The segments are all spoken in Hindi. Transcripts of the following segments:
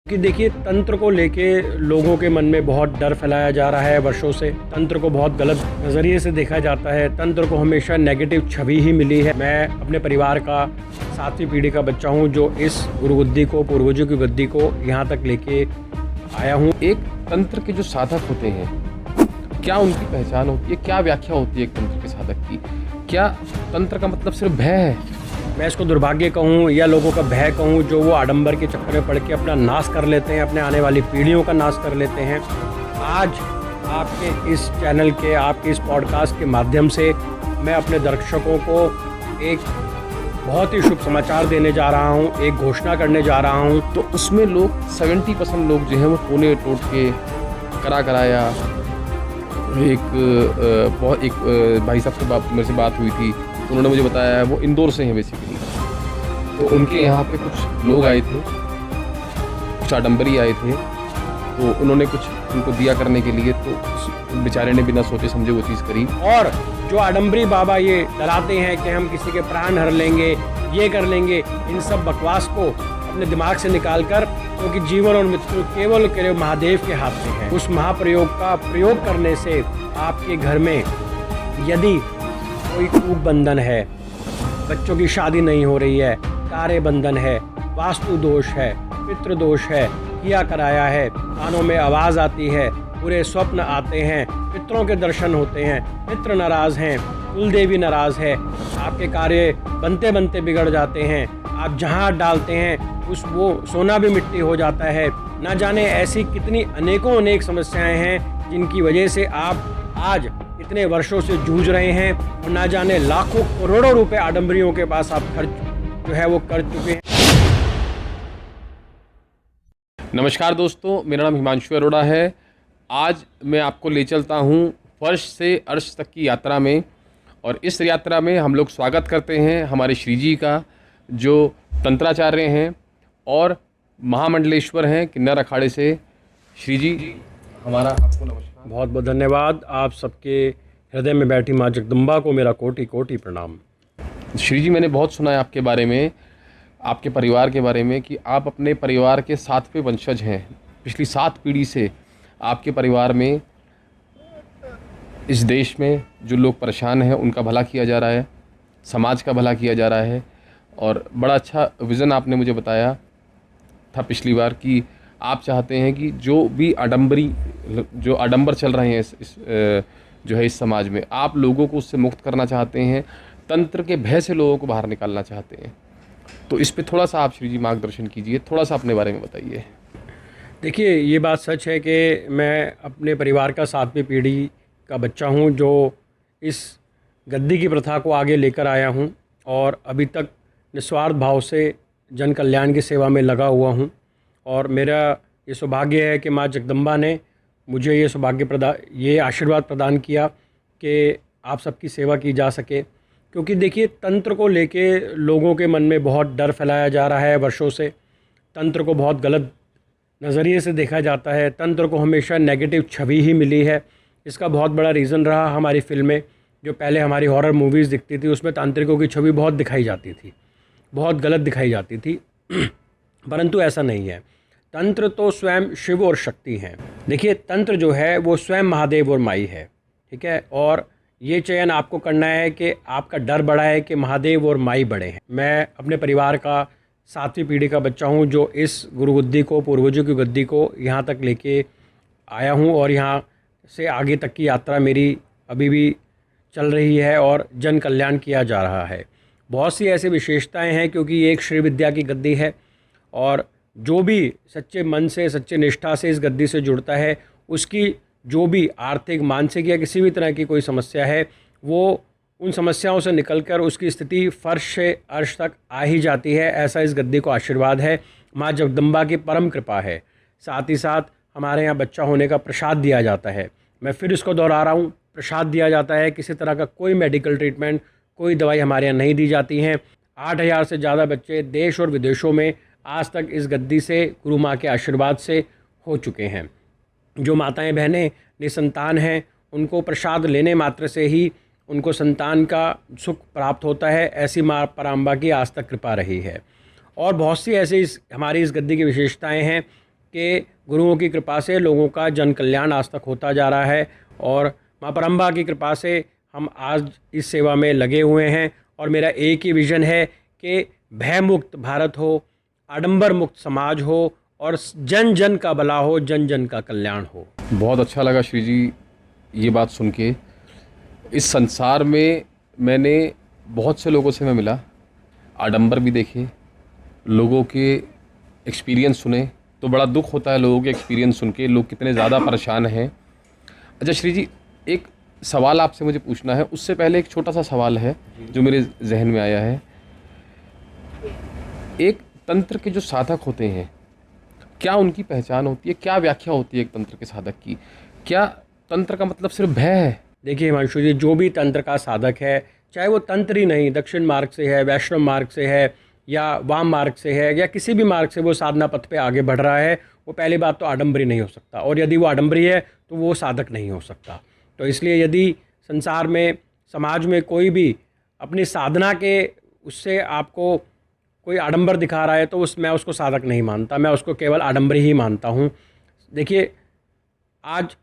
कि देखिए, तंत्र को लेके लोगों के मन में बहुत डर फैलाया जा रहा है वर्षों से। तंत्र को बहुत गलत नज़रिए से देखा जाता है। तंत्र को हमेशा नेगेटिव छवि ही मिली है। मैं अपने परिवार का 7वीं पीढ़ी का बच्चा हूं जो इस गुरुगद्दी को, पूर्वजों की गद्दी को यहाँ तक लेके आया हूँ। एक तंत्र के जो साधक होते हैं, क्या उनकी पहचान होती है, क्या व्याख्या होती है एक तंत्र के साधक की? क्या तंत्र का मतलब सिर्फ भय है? मैं इसको दुर्भाग्य कहूँ या लोगों का भय कहूँ, जो वो आडंबर के चक्कर में पड़ के अपना नाश कर लेते हैं, अपने आने वाली पीढ़ियों का नाश कर लेते हैं। आज आपके इस चैनल के, आपके इस पॉडकास्ट के माध्यम से मैं अपने दर्शकों को एक बहुत ही शुभ समाचार देने जा रहा हूँ, एक घोषणा करने जा रहा हूँ। तो उसमें लोग 70% लोग जो हैं वो पुणे टोट के कराया। एक भाई साहब से मेरे से बात हुई थी, उन्होंने मुझे बताया वो इंदौर से हैं बेसिकली। तो उनके यहाँ पे कुछ लोग आए थे, कुछ आडम्बरी आए थे, तो उन्होंने कुछ उनको दिया करने के लिए, तो उस बेचारे ने बिना सोचे समझे वो चीज़ करी। और जो आडम्बरी बाबा ये डराते हैं कि हम किसी के प्राण हर लेंगे, ये कर लेंगे, इन सब बकवास को अपने दिमाग से निकाल कर, क्योंकि जीवन और मृत्यु केवल महादेव के हाथ में है। उस महाप्रयोग का प्रयोग करने से आपके घर में यदि कोई कूप बंधन है, बच्चों की शादी नहीं हो रही है, तारे बंधन है, वास्तु दोष है, पितृ दोष है, किया कराया है, कानों में आवाज़ आती है, बुरे स्वप्न आते हैं, पितरों के दर्शन होते हैं, पितृ नाराज़ हैं, कुल देवी नाराज़ है, आपके कार्य बनते बनते बिगड़ जाते हैं, आप जहाँ डालते हैं उस वो सोना भी मिट्टी हो जाता है। ना जाने ऐसी कितनी अनेक समस्याएं हैं जिनकी वजह से आप आज इतने वर्षों से जूझ रहे हैं, और ना जाने लाखों करोड़ों रुपए आडंबरियों के पास आप खर्च जो है वो कर चुके हैं। नमस्कार दोस्तों, मेरा नाम हिमांशु अरोड़ा है। आज मैं आपको ले चलता हूँ फर्श से अर्श तक की यात्रा में, और इस यात्रा में हम लोग स्वागत करते हैं हमारे श्री जी का, जो तंत्राचार्य हैं और महामंडलेश्वर हैं किन्नर अखाड़े से। श्री जी हमारा आपको नमस्कार। बहुत बहुत धन्यवाद। आप सबके हृदय में बैठी माँ जगदम्बा को मेरा कोटि कोटि प्रणाम। श्री जी, मैंने बहुत सुना है आपके बारे में, आपके परिवार के बारे में, कि आप अपने परिवार के 7वें वंशज हैं। पिछली 7 पीढ़ी से आपके परिवार में, इस देश में जो लोग परेशान हैं उनका भला किया जा रहा है, समाज का भला किया जा रहा है। और बड़ा अच्छा विज़न आपने मुझे बताया था पिछली बार, कि आप चाहते हैं कि जो भी आडंबर चल रहे हैं जो है इस समाज में, आप लोगों को उससे मुक्त करना चाहते हैं, तंत्र के भय से लोगों को बाहर निकालना चाहते हैं। तो इस पे थोड़ा सा आप श्री जी मार्गदर्शन कीजिए, थोड़ा सा अपने बारे में बताइए। देखिए, ये बात सच है कि मैं अपने परिवार का 7वीं पीढ़ी का बच्चा हूँ जो इस गद्दी की प्रथा को आगे लेकर आया हूँ, और अभी तक निस्वार्थ भाव से जन कल्याण की सेवा में लगा हुआ हूँ। और मेरा ये सौभाग्य है कि माँ जगदम्बा ने मुझे ये आशीर्वाद प्रदान किया कि आप सबकी सेवा की जा सके। क्योंकि देखिए, तंत्र को लेके लोगों के मन में बहुत डर फैलाया जा रहा है वर्षों से। तंत्र को बहुत गलत नज़रिए से देखा जाता है। तंत्र को हमेशा नेगेटिव छवि ही मिली है। इसका बहुत बड़ा रीज़न रहा हमारी फिल्में, जो पहले हमारी हॉरर मूवीज़ दिखती थी, उसमें तांत्रिकों की छवि बहुत दिखाई जाती थी, बहुत गलत दिखाई जाती थी। परंतु ऐसा नहीं है। तंत्र तो स्वयं शिव और शक्ति हैं। देखिए, तंत्र जो है वो स्वयं महादेव और माई है, ठीक है। और ये चयन आपको करना है कि आपका डर बड़ा है कि महादेव और माई बड़े हैं। मैं अपने परिवार का 7वीं पीढ़ी का बच्चा हूँ जो इस गुरुगद्दी को, पूर्वजों की गद्दी को यहाँ तक लेके आया हूँ, और यहाँ से आगे तक की यात्रा मेरी अभी भी चल रही है और जन कल्याण किया जा रहा है। बहुत सी ऐसी विशेषताएं हैं, क्योंकि ये एक श्री विद्या की गद्दी है, और जो भी सच्चे मन से, सच्चे निष्ठा से इस गद्दी से जुड़ता है, उसकी जो भी आर्थिक, मानसिक या किसी भी तरह की कोई समस्या है, वो उन समस्याओं से निकलकर उसकी स्थिति फर्श से अर्श तक आ ही जाती है। ऐसा इस गद्दी को आशीर्वाद है। माँ जगदम्बा की परम कृपा है। साथ ही साथ हमारे यहाँ बच्चा होने का प्रसाद दिया जाता है। मैं फिर इसको दोहरा रहा हूँ, प्रसाद दिया जाता है। किसी तरह का कोई मेडिकल ट्रीटमेंट, कोई दवाई हमारे यहाँ नहीं दी जाती हैं। 8000 से ज़्यादा बच्चे देश और विदेशों में आज तक इस गद्दी से, गुरु माँ के आशीर्वाद से हो चुके हैं। जो माताएं बहनें निसंतान हैं, उनको प्रसाद लेने मात्र से ही उनको संतान का सुख प्राप्त होता है। ऐसी माँ पराम्बा की आज तक कृपा रही है। और बहुत सी ऐसी हमारी इस गद्दी की विशेषताएं हैं कि गुरुओं की कृपा से लोगों का जन कल्याण आज तक होता जा रहा है और माँ परम्बा की कृपा से हम आज इस सेवा में लगे हुए हैं। और मेरा एक ही विज़न है कि भय मुक्त भारत हो, आडंबर मुक्त समाज हो और जन जन का भला हो, जन जन का कल्याण हो। बहुत अच्छा लगा श्री जी ये बात सुन के। इस संसार में मैंने बहुत से लोगों से मैं मिला, आडंबर भी देखे, लोगों के एक्सपीरियंस सुने, तो बड़ा दुख होता है लोगों के एक्सपीरियंस सुन के, लोग कितने ज़्यादा परेशान हैं। अच्छा श्री जी, एक सवाल आपसे मुझे पूछना है, उससे पहले एक छोटा सा सवाल है जो मेरे जहन में आया है। एक तंत्र के जो साधक होते हैं, क्या उनकी पहचान होती है, क्या व्याख्या होती है एक तंत्र के साधक की? क्या तंत्र का मतलब सिर्फ भय है? देखिए हिमांशु जी, जो भी तंत्र का साधक है, चाहे वो तंत्र ही नहीं, दक्षिण मार्ग से है, वैष्णव मार्ग से है या वाम मार्ग से है या किसी भी मार्ग से वो साधना पथ पे आगे बढ़ रहा है, वो पहली बात तो आडंबरी नहीं हो सकता, और यदि वो आडंबरी है तो वो साधक नहीं हो सकता। तो इसलिए यदि संसार में, समाज में कोई भी अपनी साधना के उससे आपको कोई आडंबर दिखा रहा है तो मैं उसको साधक नहीं मानता, मैं उसको केवल आडंबरी ही मानता हूँ। देखिए, आज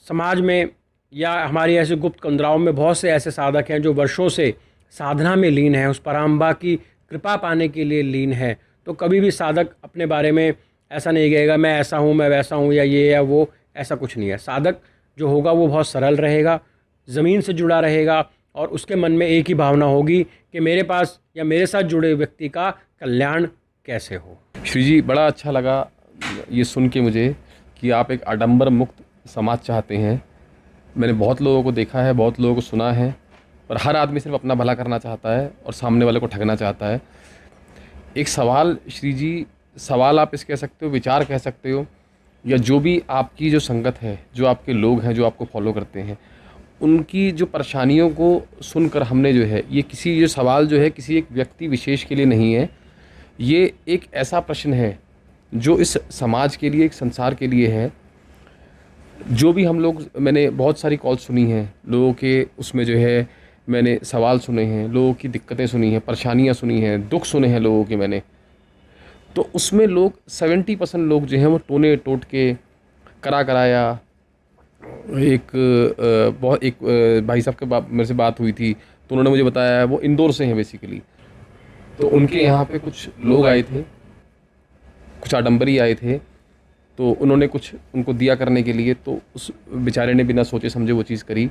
समाज में या हमारी ऐसी गुप्त कुंद्राओं में बहुत से ऐसे साधक हैं जो वर्षों से साधना में लीन हैं, उस पराम्बा की कृपा पाने के लिए लीन है। तो कभी भी साधक अपने बारे में ऐसा नहीं कहेगा मैं ऐसा हूँ, मैं वैसा हूँ, या ये या वो, ऐसा कुछ नहीं है। साधक जो होगा वो बहुत सरल रहेगा, ज़मीन से जुड़ा रहेगा और उसके मन में एक ही भावना होगी कि मेरे पास या मेरे साथ जुड़े व्यक्ति का कल्याण कैसे हो। श्री जी, बड़ा अच्छा लगा ये सुन के मुझे कि आप एक आडंबर मुक्त समाज चाहते हैं। मैंने बहुत लोगों को देखा है, बहुत लोगों को सुना है, पर हर आदमी सिर्फ अपना भला करना चाहता है और सामने वाले को ठगना चाहता है। एक सवाल श्री जी, सवाल आप इस कह सकते हो, विचार कह सकते हो, या जो भी आपकी जो संगत है, जो आपके लोग हैं, जो आपको फॉलो करते हैं, उनकी जो परेशानियों को सुनकर हमने जो है, ये किसी जो सवाल जो है किसी एक व्यक्ति विशेष के लिए नहीं है, ये एक ऐसा प्रश्न है जो इस समाज के लिए, एक संसार के लिए है। जो भी हम लोग, मैंने बहुत सारी कॉल सुनी हैं लोगों के, उसमें जो है मैंने सवाल सुने हैं, लोगों की दिक्कतें सुनी हैं, परेशानियां सुनी हैं, दुख सुने हैं लोगों के मैंने, तो उसमें लोग 70% लोग जो हैं वो टोने टोट के कराया। एक भाई साहब के मेरे से बात हुई थी तो उन्होंने मुझे बताया वो इंदौर से हैं बेसिकली, तो उनके यहाँ पे कुछ लोग आए थे, कुछ आडंबरी आए थे, तो उन्होंने कुछ उनको दिया करने के लिए, तो उस बेचारे ने बिना सोचे समझे वो चीज़ करी।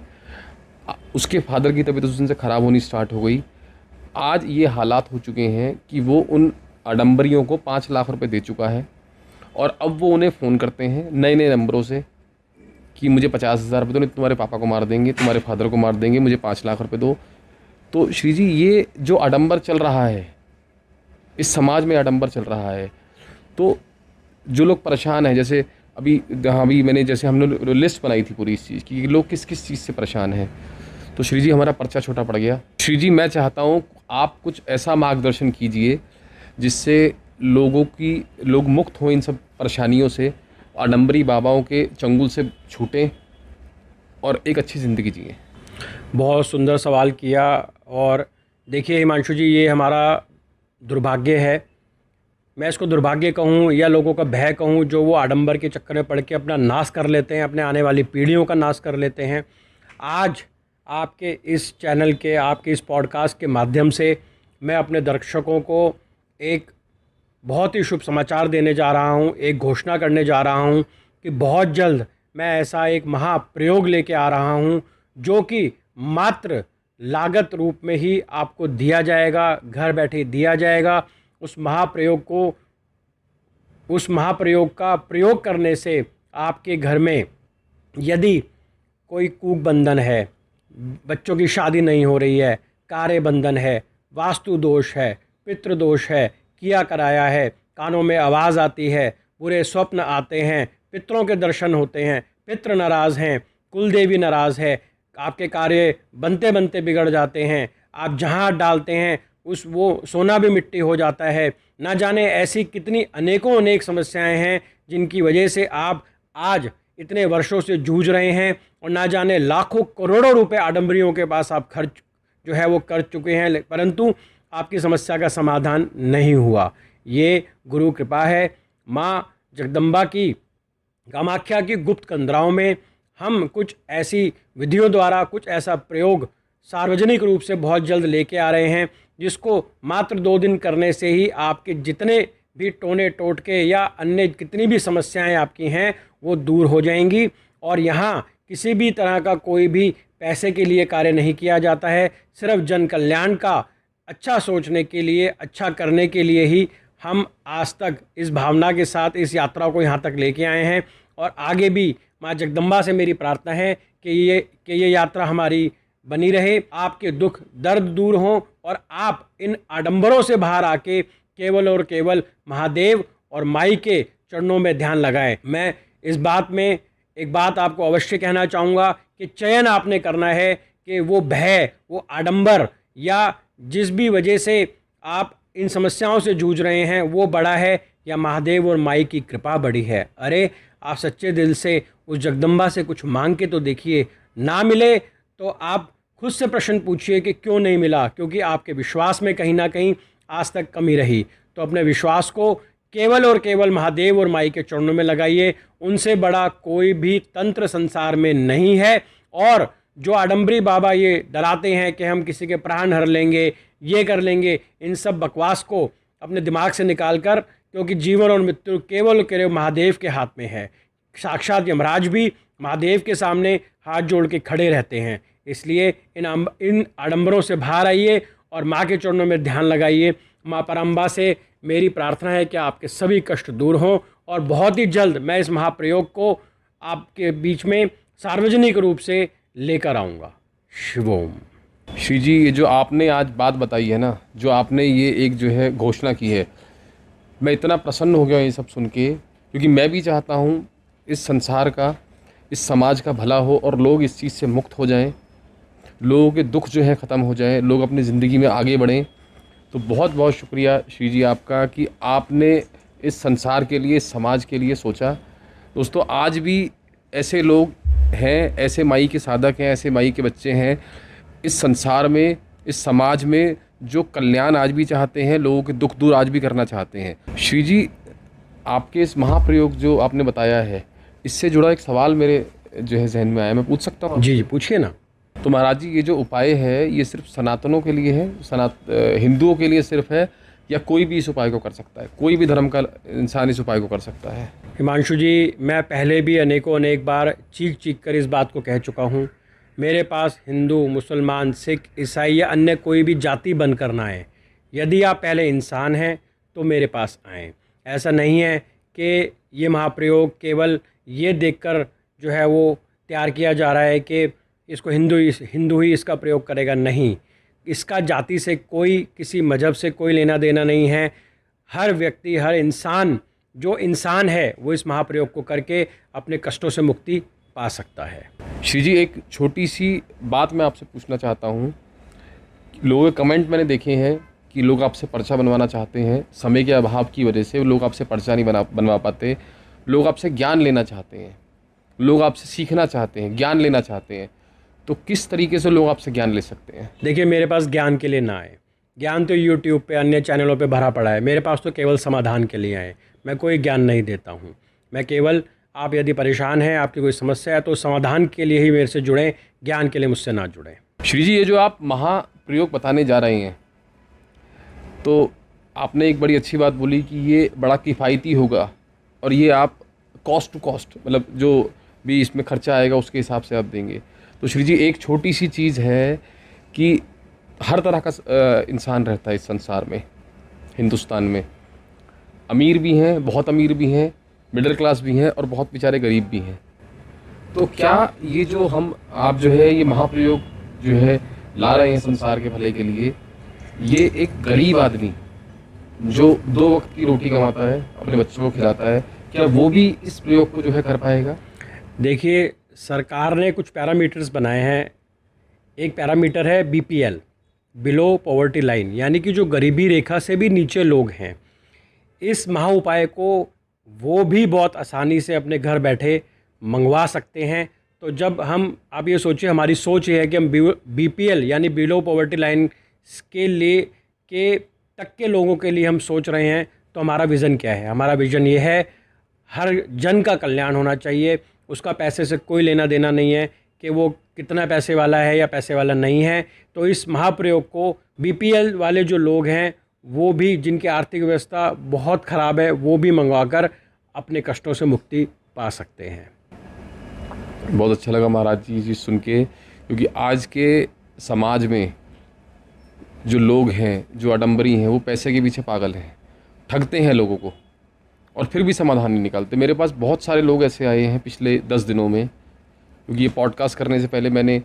उसके फादर की तबीयत उस दिन से ख़राब होनी स्टार्ट हो गई। आज ये हालात हो चुके हैं कि वो उन आडंबरियों को 5 लाख रुपए दे चुका है और अब वो उन्हें फ़ोन करते हैं नए नए नंबरों से कि मुझे 50,000 रुपये दो, नहीं तुम्हारे पापा को मार देंगे, तुम्हारे फादर को मार देंगे, मुझे 5 लाख रुपए दो। तो श्री जी, ये जो आडंबर चल रहा है, इस समाज में आडंबर चल रहा है, तो जो लोग परेशान हैं, जैसे अभी मैंने, जैसे हमने लिस्ट बनाई थी पूरी इस चीज़ की, लोग किस किस चीज़ से परेशान हैं, तो श्री जी हमारा पर्चा छोटा पड़ गया। श्री जी, मैं चाहता हूँ आप कुछ ऐसा मार्गदर्शन कीजिए जिससे लोग मुक्त हों इन सब परेशानियों से, आडंबरी बाबाओं के चंगुल से छूटें और एक अच्छी ज़िंदगी जिएं। बहुत सुंदर सवाल किया। और देखिए हिमांशु जी, ये हमारा दुर्भाग्य है, मैं इसको दुर्भाग्य कहूँ या लोगों का भय कहूँ, जो वो आडंबर के चक्कर में पड़ के अपना नाश कर लेते हैं, अपने आने वाली पीढ़ियों का नाश कर लेते हैं। आज आपके इस चैनल के, आपके इस पॉडकास्ट के माध्यम से मैं अपने दर्शकों को एक बहुत ही शुभ समाचार देने जा रहा हूँ, एक घोषणा करने जा रहा हूँ कि बहुत जल्द मैं ऐसा एक महाप्रयोग लेके आ रहा हूँ जो कि मात्र लागत रूप में ही आपको दिया जाएगा, घर बैठे दिया जाएगा। उस महाप्रयोग का प्रयोग करने से आपके घर में यदि कोई कूक बंधन है, बच्चों की शादी नहीं हो रही है, कार्य बंधन है, वास्तु दोष है, पितृ दोष है, किया कराया है, कानों में आवाज़ आती है, बुरे स्वप्न आते हैं, पितरों के दर्शन होते हैं, पितृ नाराज़ हैं, कुल देवी नाराज़ है, आपके कार्य बनते बनते बिगड़ जाते हैं, आप जहाँ डालते हैं वो सोना भी मिट्टी हो जाता है, ना जाने ऐसी कितनी अनेक समस्याएं हैं जिनकी वजह से आप आज इतने वर्षों से जूझ रहे हैं और ना जाने लाखों करोड़ों रुपए आडंबरियों के पास आप खर्च जो है वो कर चुके हैं, परंतु आपकी समस्या का समाधान नहीं हुआ। ये गुरु कृपा है। माँ जगदम्बा की, कामाख्या की गुप्त कंदराओं में हम कुछ ऐसी विधियों द्वारा कुछ ऐसा प्रयोग सार्वजनिक रूप से बहुत जल्द लेके आ रहे हैं, जिसको मात्र 2 दिन करने से ही आपके जितने भी टोने टोटके या अन्य कितनी भी समस्याएं आपकी हैं वो दूर हो जाएंगी। और यहाँ किसी भी तरह का कोई भी पैसे के लिए कार्य नहीं किया जाता है, सिर्फ जन कल्याण का अच्छा सोचने के लिए, अच्छा करने के लिए ही हम आज तक इस भावना के साथ इस यात्रा को यहाँ तक लेके आए हैं। और आगे भी माँ जगदम्बा से मेरी प्रार्थना है कि ये यात्रा हमारी बनी रहे, आपके दुख दर्द दूर हों और आप इन आडंबरों से बाहर आके केवल और केवल महादेव और माई के चरणों में ध्यान लगाएं। मैं इस बात में एक बात आपको अवश्य कहना चाहूँगा कि चयन आपने करना है कि वो भय, वो आडंबर या जिस भी वजह से आप इन समस्याओं से जूझ रहे हैं वो बड़ा है या महादेव और माई की कृपा बड़ी है। अरे आप सच्चे दिल से उस जगदम्बा से कुछ मांग के तो देखिए, ना मिले तो आप खुद से प्रश्न पूछिए कि क्यों नहीं मिला, क्योंकि आपके विश्वास में कहीं ना कहीं आज तक कमी रही। तो अपने विश्वास को केवल और केवल महादेव और माई के चरणों में लगाइए, उनसे बड़ा कोई भी तंत्र संसार में नहीं है। और जो आडंबरी बाबा ये डराते हैं कि हम किसी के प्राण हर लेंगे, ये कर लेंगे, इन सब बकवास को अपने दिमाग से निकाल कर, क्योंकि जीवन और मृत्यु केवल केवल महादेव के हाथ में है। साक्षात यमराज भी महादेव के सामने हाथ जोड़ के खड़े रहते हैं। इसलिए इन आडंबरों से बाहर आइए और माँ के चरणों में ध्यान लगाइए। माँ परम्बा से मेरी प्रार्थना है कि आपके सभी कष्ट दूर हों और बहुत ही जल्द मैं इस महाप्रयोग को आपके बीच में सार्वजनिक रूप से लेकर आऊँगा। शिवोम। श्री जी, ये जो आपने आज बात बताई है ना, जो आपने ये एक जो है घोषणा की है, मैं इतना प्रसन्न हो गया ये सब सुन के, क्योंकि मैं भी चाहता हूँ इस संसार का, इस समाज का भला हो और लोग इस चीज़ से मुक्त हो जाएं, लोगों के दुख जो है ख़त्म हो जाएं, लोग अपनी ज़िंदगी में आगे बढ़ें। तो बहुत बहुत शुक्रिया श्री जी आपका कि आपने इस संसार के लिए, इस समाज के लिए सोचा। दोस्तों, आज भी ऐसे लोग हैं, ऐसे माई के साधक हैं, ऐसे माई के बच्चे हैं इस संसार में, इस समाज में, जो कल्याण आज भी चाहते हैं, लोगों के दुख दूर आज भी करना चाहते हैं। श्री जी, आपके इस महाप्रयोग जो आपने बताया है, इससे जुड़ा एक सवाल मेरे जो है जहन में आया, मैं पूछ सकता हूँ? जी पूछिए ना। तो महाराज जी, ये जो उपाय है ये सिर्फ सनातनों के लिए है, हिंदुओं के लिए सिर्फ है, या कोई भी इस उपाय को कर सकता है? कोई भी धर्म का इंसान इस उपाय को कर सकता है? हिमांशु जी, मैं पहले भी अनेक बार चीख चीख कर इस बात को कह चुका हूँ। मेरे पास हिंदू, मुसलमान, सिख, ईसाई या अन्य कोई भी जाति बनकर ना आए। यदि आप पहले इंसान हैं तो मेरे पास आएँ। ऐसा नहीं है कि ये महाप्रयोग केवल ये देखकर जो है वो तैयार किया जा रहा है कि इसको हिंदू ही इसका प्रयोग करेगा। नहीं, इसका जाति से कोई, किसी मज़हब से कोई लेना देना नहीं है। हर व्यक्ति, हर इंसान जो इंसान है वो इस महाप्रयोग को करके अपने कष्टों से मुक्ति पा सकता है। श्री जी, एक छोटी सी बात मैं आपसे पूछना चाहता हूँ। लोगों के कमेंट मैंने देखे हैं कि लोग आपसे पर्चा बनवाना चाहते हैं, समय के अभाव की वजह से लोग आपसे पर्चा नहीं बनवा पाते। लोग आपसे ज्ञान लेना चाहते हैं, लोग आपसे सीखना चाहते हैं, ज्ञान लेना चाहते हैं। तो किस तरीके से लोग आपसे ज्ञान ले सकते हैं? देखिए, मेरे पास ज्ञान के लिए ना आए। ज्ञान तो यूट्यूब पे, अन्य चैनलों पे भरा पड़ा है। मेरे पास तो केवल समाधान के लिए आए। मैं कोई ज्ञान नहीं देता हूँ। मैं केवल, आप यदि परेशान हैं, आपकी कोई समस्या है, तो समाधान के लिए ही मेरे से जुड़ें, ज्ञान के लिए मुझसे ना जुड़ें। श्री जी, ये जो आप महाप्रयोग बताने जा रहे हैं, तो आपने एक बड़ी अच्छी बात बोली कि ये बड़ा किफ़ायती होगा और ये आप कॉस्ट टू कॉस्ट, मतलब जो भी इसमें खर्चा आएगा उसके हिसाब से आप देंगे। तो श्री जी, एक छोटी सी चीज़ है कि हर तरह का इंसान रहता है इस संसार में, हिंदुस्तान में। अमीर भी हैं, बहुत अमीर भी हैं, मिडिल क्लास भी हैं और बहुत बेचारे गरीब भी हैं। तो क्या ये जो आप जो है ये महाप्रयोग जो है ला रहे हैं संसार के भले के लिए, ये एक गरीब आदमी जो 2 वक्त की रोटी कमाता है, अपने बच्चों को खिलाता है, क्या वो भी इस प्रयोग को जो है कर पाएगा? देखिए, सरकार ने कुछ पैरामीटर्स बनाए हैं। एक पैरामीटर है BPL, बिलो पॉवर्टी लाइन, यानी कि जो गरीबी रेखा से भी नीचे लोग हैं। इस महा उपाय को वो भी बहुत आसानी से अपने घर बैठे मंगवा सकते हैं। तो जब आप ये सोचिए, हमारी सोच ये है कि हम BPL यानी बिलो पॉवर्टी लाइन के तक के लोगों के लिए हम सोच रहे हैं। तो हमारा विज़न क्या है? हमारा विज़न ये है, हर जन का कल्याण होना चाहिए। उसका पैसे से कोई लेना देना नहीं है कि वो कितना पैसे वाला है या पैसे वाला नहीं है। तो इस महाप्रयोग को बीपीएल वाले जो लोग हैं वो भी, जिनकी आर्थिक व्यवस्था बहुत ख़राब है, वो भी मंगवाकर अपने कष्टों से मुक्ति पा सकते हैं। बहुत अच्छा लगा महाराज जी जी सुन के, क्योंकि आज के समाज में जो लोग हैं, जो आडंबरी हैं, वो पैसे के पीछे पागल हैं, ठगते हैं लोगों को और फिर भी समाधान नहीं निकालते। मेरे पास बहुत सारे लोग ऐसे आए हैं पिछले 10 दिनों में, क्योंकि ये पॉडकास्ट करने से पहले मैंने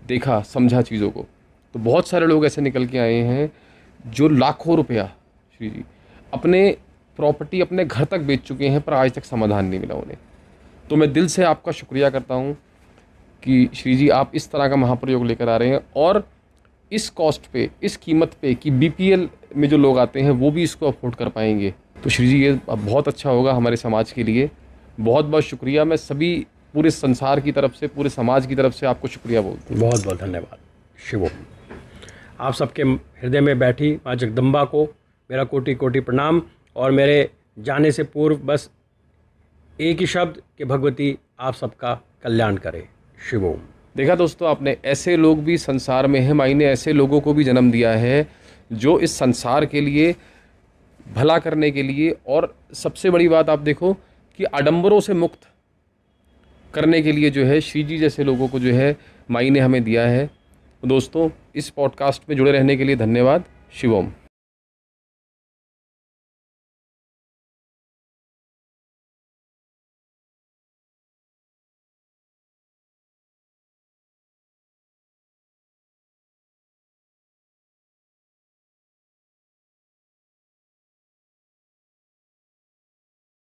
देखा, समझा चीज़ों को, तो बहुत सारे लोग ऐसे निकल के आए हैं जो लाखों रुपया श्री जी अपने प्रॉपर्टी, अपने घर तक बेच चुके हैं, पर आज तक समाधान नहीं मिला उन्हें। तो मैं दिल से आपका शुक्रिया करता हूँ कि श्री जी आप इस तरह का महाप्रयोग लेकर आ रहे हैं और इस कॉस्ट पे, इस कीमत पे कि बीपीएल में जो लोग आते हैं वो भी इसको अफोर्ड कर पाएंगे। तो श्री जी ये बहुत अच्छा होगा हमारे समाज के लिए। बहुत बहुत शुक्रिया। मैं सभी पूरे संसार की तरफ से, पूरे समाज की तरफ से आपको शुक्रिया बोलता हूँ। बहुत बहुत धन्यवाद। शिवोम। आप सबके हृदय में बैठी माँ जगदम्बा को मेरा कोटि कोटि प्रणाम। और मेरे जाने से पूर्व बस एक ही शब्द कि भगवती आप सबका कल्याण करे। शिवोम। देखा दोस्तों आपने, ऐसे लोग भी संसार में हैं। माई ने ऐसे लोगों को भी जन्म दिया है जो इस संसार के लिए, भला करने के लिए, और सबसे बड़ी बात आप देखो कि आडंबरों से मुक्त करने के लिए जो है श्री जी जैसे लोगों को जो है माई ने हमें दिया है। दोस्तों इस पॉडकास्ट में जुड़े रहने के लिए धन्यवाद। शिवोम।